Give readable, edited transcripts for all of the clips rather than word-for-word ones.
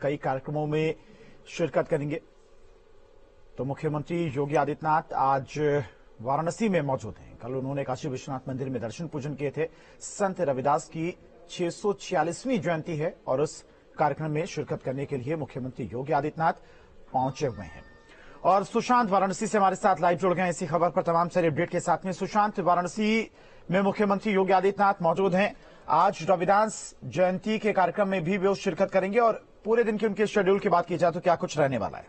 कई कार्यक्रमों में शिरकत करेंगे। तो मुख्यमंत्री योगी आदित्यनाथ आज वाराणसी में मौजूद हैं। कल उन्होंने काशी विश्वनाथ मंदिर में दर्शन पूजन किए थे। संत रविदास की 646वीं जयंती है और उस कार्यक्रम में शिरकत करने के लिए मुख्यमंत्री योगी आदित्यनाथ पहुंचे हुए हैं। और सुशांत वाराणसी से हमारे साथ लाइव जुड़ गए हैं इसी खबर पर तमाम सारे अपडेट के साथ में। सुशांत, वाराणसी में मुख्यमंत्री योगी आदित्यनाथ मौजूद हैं। आज रविदास जयंती के कार्यक्रम में भी वो शिरकत करेंगे और पूरे दिन के उनके शेड्यूल की बात की जाए तो क्या कुछ रहने वाला है?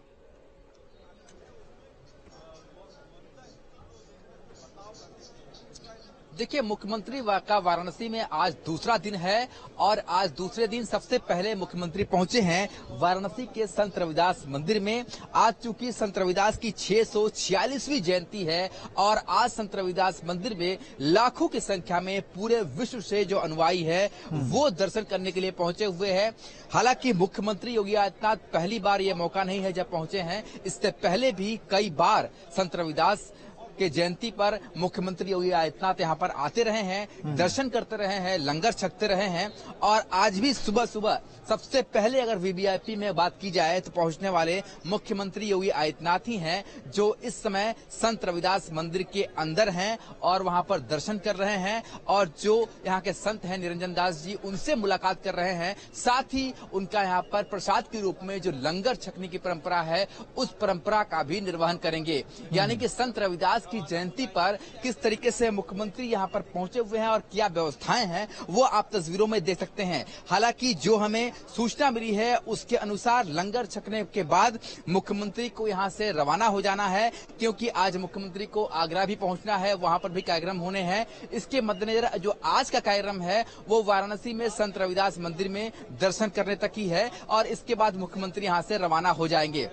देखिए, मुख्यमंत्री का वाराणसी में आज दूसरा दिन है और आज दूसरे दिन सबसे पहले मुख्यमंत्री पहुंचे हैं वाराणसी के संत रविदास मंदिर में। आज चूंकि संत रविदास की 646वीं जयंती है और आज संत रविदास मंदिर में लाखों की संख्या में पूरे विश्व से जो अनुयायी है वो दर्शन करने के लिए पहुंचे हुए हैं। हालांकि मुख्यमंत्री योगी आदित्यनाथ पहली बार ये मौका नहीं है जब पहुंचे हैं। इससे पहले भी कई बार संत रविदास के जयंती पर मुख्यमंत्री योगी आदित्यनाथ यहाँ पर आते रहे हैं, दर्शन करते रहे हैं, लंगर छकते रहे हैं। और आज भी सुबह सुबह सबसे पहले अगर वीवीआईपी में बात की जाए तो पहुंचने वाले मुख्यमंत्री योगी आदित्यनाथ ही हैं, जो इस समय संत रविदास मंदिर के अंदर हैं और वहां पर दर्शन कर रहे हैं। और जो यहाँ के संत हैं निरंजन दास जी, उनसे मुलाकात कर रहे हैं। साथ ही उनका यहाँ पर प्रसाद के रूप में जो लंगर छकने की परंपरा है उस परंपरा का भी निर्वहन करेंगे। यानी कि संत रविदास की जयंती पर किस तरीके से मुख्यमंत्री यहां पर पहुंचे हुए हैं और क्या व्यवस्थाएं हैं वो आप तस्वीरों में देख सकते हैं। हालांकि जो हमें सूचना मिली है उसके अनुसार लंगर छकने के बाद मुख्यमंत्री को यहां से रवाना हो जाना है, क्योंकि आज मुख्यमंत्री को आगरा भी पहुंचना है, वहां पर भी कार्यक्रम होने हैं। इसके मद्देनजर जो आज का कार्यक्रम है वो वाराणसी में संत रविदास मंदिर में दर्शन करने तक ही है और इसके बाद मुख्यमंत्री यहां से रवाना हो जाएंगे।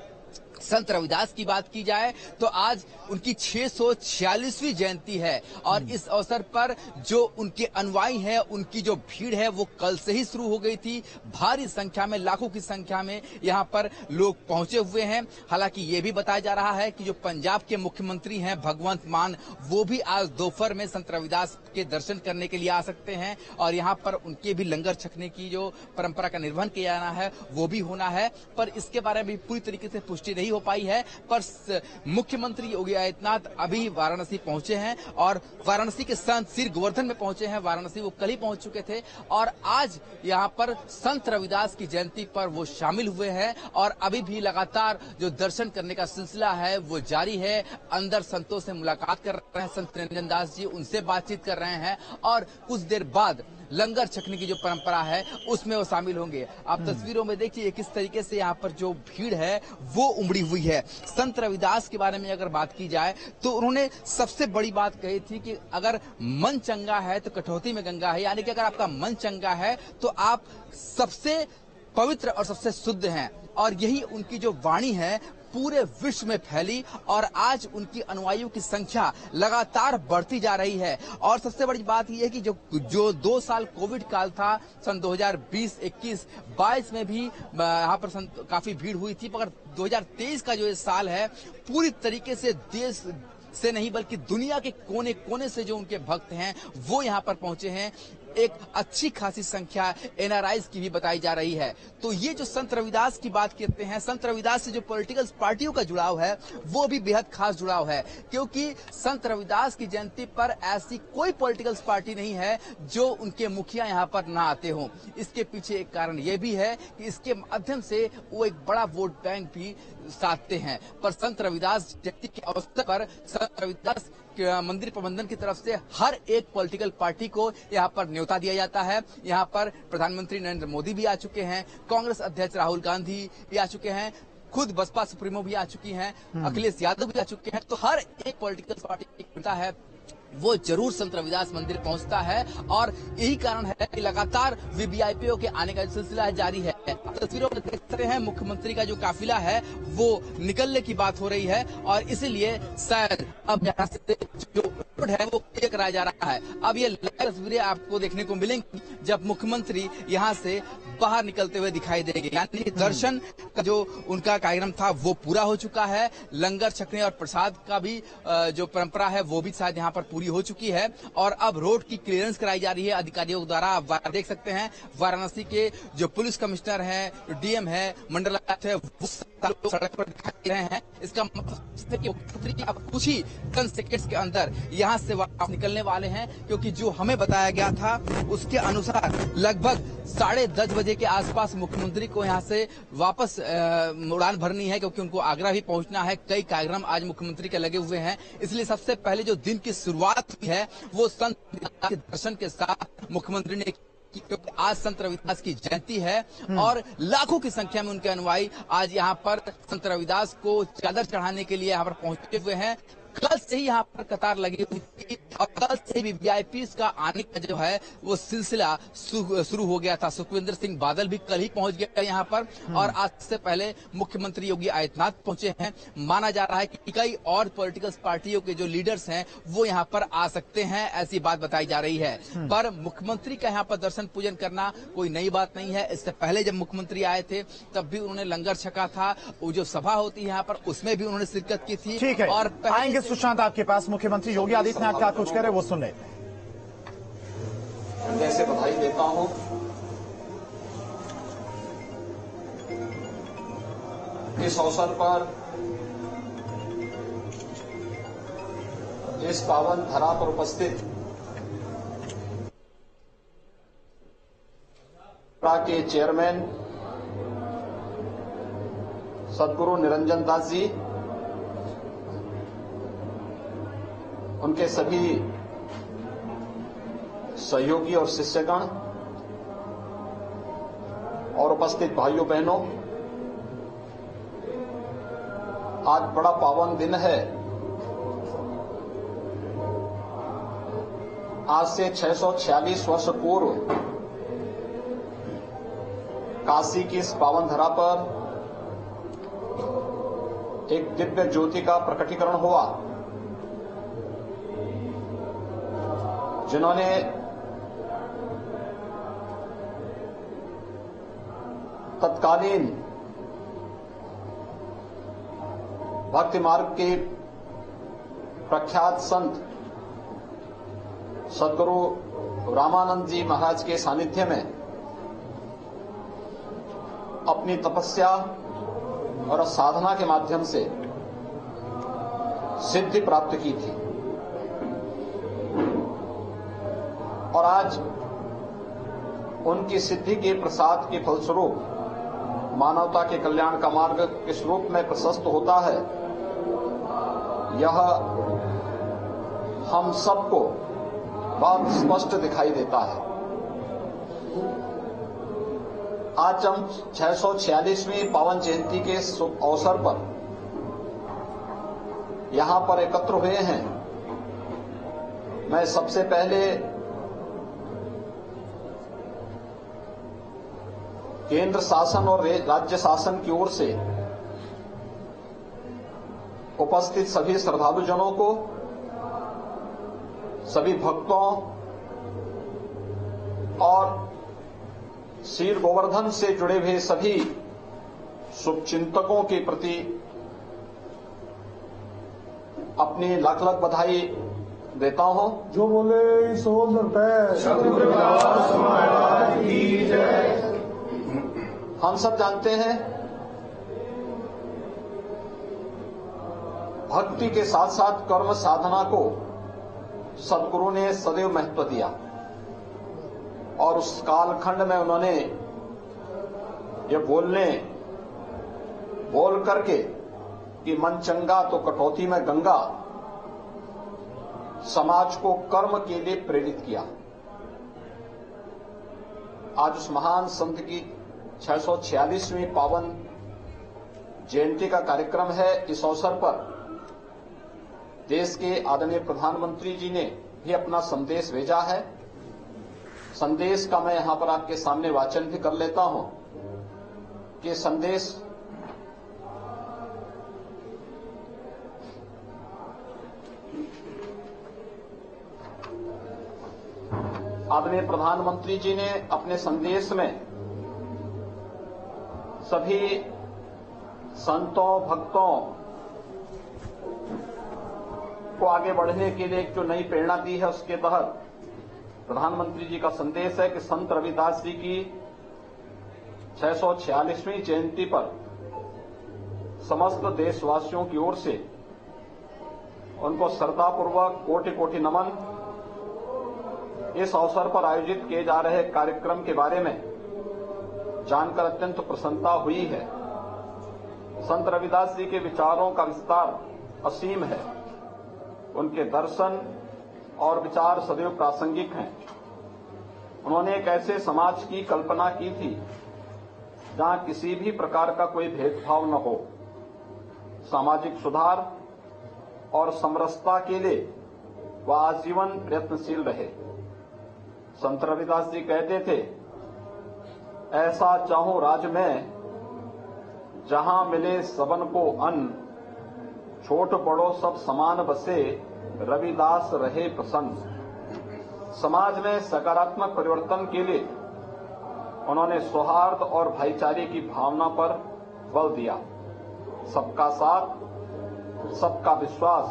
संत रविदास की बात की जाए तो आज उनकी 646वीं जयंती है और इस अवसर पर जो उनके अनुयायी हैं उनकी जो भीड़ है वो कल से ही शुरू हो गई थी। भारी संख्या में, लाखों की संख्या में यहाँ पर लोग पहुंचे हुए हैं। हालांकि ये भी बताया जा रहा है कि जो पंजाब के मुख्यमंत्री हैं भगवंत मान, वो भी आज दोपहर में संत रविदास के दर्शन करने के लिए आ सकते हैं और यहाँ पर उनके भी लंगर छकने की जो परंपरा का निर्वहन किया जाना है वो भी होना है। पर इसके बारे में पूरी तरीके से पुष्टि नहीं हो पाई है। पर मुख्यमंत्री योगी आदित्यनाथ अभी वाराणसी पहुंचे हैं और वाराणसी के संत सिर गोवर्धन में पहुंचे हैं। वाराणसी वो कल ही पहुंच चुके थे और आज यहां पर संत रविदास की जयंती पर वो शामिल हुए हैं और अभी भी लगातार जो दर्शन करने का सिलसिला है वो जारी है। अंदर संतों से मुलाकात कर रहे हैं संत निरंजन दास जी, उनसे बातचीत कर रहे हैं और कुछ देर बाद लंगर छकने की जो परंपरा है उसमें वो शामिल होंगे। आप तस्वीरों में देखिए किस तरीके से यहाँ पर जो भीड़ है वो उमड़ी हुई है। संत रविदास के बारे में अगर बात की जाए तो उन्होंने सबसे बड़ी बात कही थी कि अगर मन चंगा है तो कटौती में गंगा है। यानी कि अगर आपका मन चंगा है तो आप सबसे पवित्र और सबसे शुद्ध हैं और यही उनकी जो वाणी है पूरे विश्व में फैली और आज उनकी अनुयायियों की संख्या लगातार बढ़ती जा रही है। और सबसे बड़ी बात यह है कि जो 2 साल कोविड काल था, सन 2020, 21, 22 में भी यहाँ पर काफी भीड़ हुई थी, मगर 2023 का जो ये साल है पूरी तरीके से देश से नहीं बल्कि दुनिया के कोने कोने से जो उनके भक्त हैं वो यहाँ पर पहुंचे हैं। एक अच्छी खासी संख्या एनआरआईज की भी बताई जा रही है। तो ये जो संत रविदास की बात करते हैं, संत रविदास से जो पॉलिटिकल पार्टियों का जुड़ाव है वो भी बेहद खास जुड़ाव है, क्योंकि संत रविदास की जयंती पर ऐसी कोई पॉलिटिकल पार्टी नहीं है जो उनके मुखिया यहाँ पर ना आते हों। इसके पीछे एक कारण ये भी है कि इसके माध्यम से वो एक बड़ा वोट बैंक भी साधते हैं। पर संत रविदास जयंती के अवसर पर संत रविदास मंदिर प्रबंधन की तरफ से हर एक पॉलिटिकल पार्टी को यहाँ पर न्योता दिया जाता है। यहाँ पर प्रधानमंत्री नरेंद्र मोदी भी आ चुके हैं, कांग्रेस अध्यक्ष राहुल गांधी भी आ चुके हैं, खुद बसपा सुप्रीमो भी आ चुकी हैं, अखिलेश यादव भी आ चुके हैं। तो हर एक पॉलिटिकल पार्टी की नेता है वो जरूर संत रविदास मंदिर पहुंचता है और यही कारण है कि लगातार वीवीआईपीओ के आने का सिलसिला जारी है। तस्वीरों में देख सकते हैं मुख्यमंत्री का जो काफिला है वो निकलने की बात हो रही है और इसीलिए शायद अब यहाँ से जो रोड है वो क्लियर कराया जा रहा है। अब ये तस्वीरें आपको देखने को मिलेंगी जब मुख्यमंत्री यहाँ से बाहर निकलते हुए दिखाई देंगे। यानी दर्शन का जो उनका कार्यक्रम था वो पूरा हो चुका है। लंगर छकने और प्रसाद का भी जो परंपरा है वो भी शायद यहाँ पर पूरी हो चुकी है और अब रोड की क्लियरेंस कराई जा रही है अधिकारियों द्वारा। आप देख सकते हैं वाराणसी के जो पुलिस कमिश्नर है, डीएम है, मंडलायुक्त है, वो सड़क पर दिखाई दे रहे हैं। इसका मतलब है कि मुख्यमंत्री अब कुछ ही चंद सेकेंड्स के अंदर यहां से वापस निकलने वाले हैं, क्योंकि जो हमें बताया गया था उसके अनुसार लगभग 10:30 बजे के आसपास मुख्यमंत्री को यहां से वापस उड़ान भरनी है, क्योंकि उनको आगरा भी पहुंचना है। कई कार्यक्रम आज मुख्यमंत्री के लगे हुए हैं, इसलिए सबसे पहले जो दिन की शुरुआत हुई है वो संत रविदास के दर्शन के साथ मुख्यमंत्री ने, क्योंकि आज संत रविदास की जयंती है और लाखों की संख्या में उनके अनुयायी आज यहाँ पर संत रविदास को चादर चढ़ाने के लिए यहाँ पर पहुंचे हुए हैं। कल से ही यहाँ पर कतार लगी हुई थी और कल से भी वीआईपीज का आने का जो है वो सिलसिला शुरू हो गया था। सुखविंदर सिंह बादल भी कल ही पहुंच गया यहाँ पर और आज से पहले मुख्यमंत्री योगी आदित्यनाथ पहुंचे हैं। माना जा रहा है कि कई और पॉलिटिकल पार्टियों के जो लीडर्स हैं वो यहाँ पर आ सकते हैं, ऐसी बात बताई जा रही है। पर मुख्यमंत्री का यहाँ पर दर्शन पूजन करना कोई नई बात नहीं है। इससे पहले जब मुख्यमंत्री आए थे तब भी उन्होंने लंगर छका था, वो जो सभा होती है यहाँ पर उसमें भी उन्होंने शिरकत की थी। ठीक है, और आएंगे सुशांत आपके पास। मुख्यमंत्री योगी आदित्यनाथ क्या कुछ कह रहे वो सुन लेते हैं। जैसे बधाई देता हूं, इस अवसर पर इस पावन धरा पर उपस्थित के चेयरमैन सदगुरु निरंजन दास जी, उनके सभी सहयोगी और शिष्यगण और उपस्थित भाइयों बहनों, आज बड़ा पावन दिन है। आज से 646 वर्ष पूर्व काशी की इस पावन धरा पर एक दिव्य ज्योति का प्रकटीकरण हुआ, जिन्होंने तत्कालीन भक्ति मार्ग के प्रख्यात संत सदगुरु रामानंद जी महाराज के सानिध्य में अपनी तपस्या और साधना के माध्यम से सिद्धि प्राप्त की थी। और आज उनकी सिद्धि के प्रसाद के फलस्वरूप मानवता के कल्याण का मार्ग किस रूप में प्रशस्त होता है, यह हम सबको बहुत स्पष्ट दिखाई देता है। आज हम 646वीं पावन जयंती के शुभ अवसर पर यहां पर एकत्र हुए हैं। मैं सबसे पहले केंद्र शासन और राज्य शासन की ओर से उपस्थित सभी श्रद्धालुजनों को, सभी भक्तों और श्री गोवर्धन से जुड़े हुए सभी शुभचिंतकों के प्रति अपनी लाख लाख बधाई देता हूं। जो बोले सो हम सब जानते हैं भक्ति के साथ साथ कर्म साधना को सदगुरु ने सदैव महत्व दिया और उस कालखंड में उन्होंने ये बोल करके कि मन चंगा तो कटौती में गंगा, समाज को कर्म के लिए प्रेरित किया। आज उस महान संत की 646वीं पावन जयंती का कार्यक्रम है। इस अवसर पर देश के आदरणीय प्रधानमंत्री जी ने भी अपना संदेश भेजा है। संदेश का मैं यहां पर आपके सामने वाचन भी कर लेता हूं कि संदेश आदरणीय प्रधानमंत्री जी ने अपने संदेश में सभी संतों, भक्तों को आगे बढ़ने के लिए एक जो नई प्रेरणा दी है, उसके तहत प्रधानमंत्री जी का संदेश है कि संत रविदास जी की 646वीं जयंती पर समस्त देशवासियों की ओर से उनको श्रद्धापूर्वक कोटि कोटि नमन। इस अवसर पर आयोजित किए जा रहे कार्यक्रम के बारे में जानकर अत्यंत प्रसन्नता हुई है। संत रविदास जी के विचारों का विस्तार असीम है। उनके दर्शन और विचार सदैव प्रासंगिक हैं। उन्होंने एक ऐसे समाज की कल्पना की थी जहां किसी भी प्रकार का कोई भेदभाव न हो। सामाजिक सुधार और समरसता के लिए वह आजीवन प्रयत्नशील रहे। संत रविदास जी कहते थे, ऐसा चाहूं राज में जहां मिले सबन को अन्न, छोट बड़ो सब समान बसे, रविदास रहे प्रसन्न। समाज में सकारात्मक परिवर्तन के लिए उन्होंने सौहार्द और भाईचारे की भावना पर बल दिया। सबका साथ, सबका विश्वास,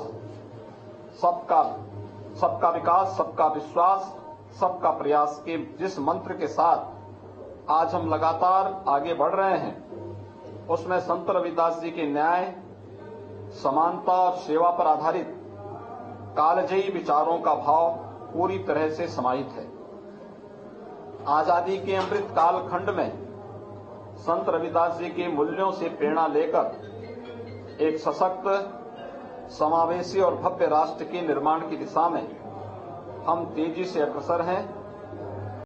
सबका विकास, सबका विश्वास, सबका प्रयास के जिस मंत्र के साथ आज हम लगातार आगे बढ़ रहे हैं, उसमें संत रविदास जी के न्याय, समानता और सेवा पर आधारित कालजयी विचारों का भाव पूरी तरह से समाहित है। आजादी के अमृत कालखंड में संत रविदास जी के मूल्यों से प्रेरणा लेकर एक सशक्त, समावेशी और भव्य राष्ट्र के निर्माण की दिशा में हम तेजी से अग्रसर हैं।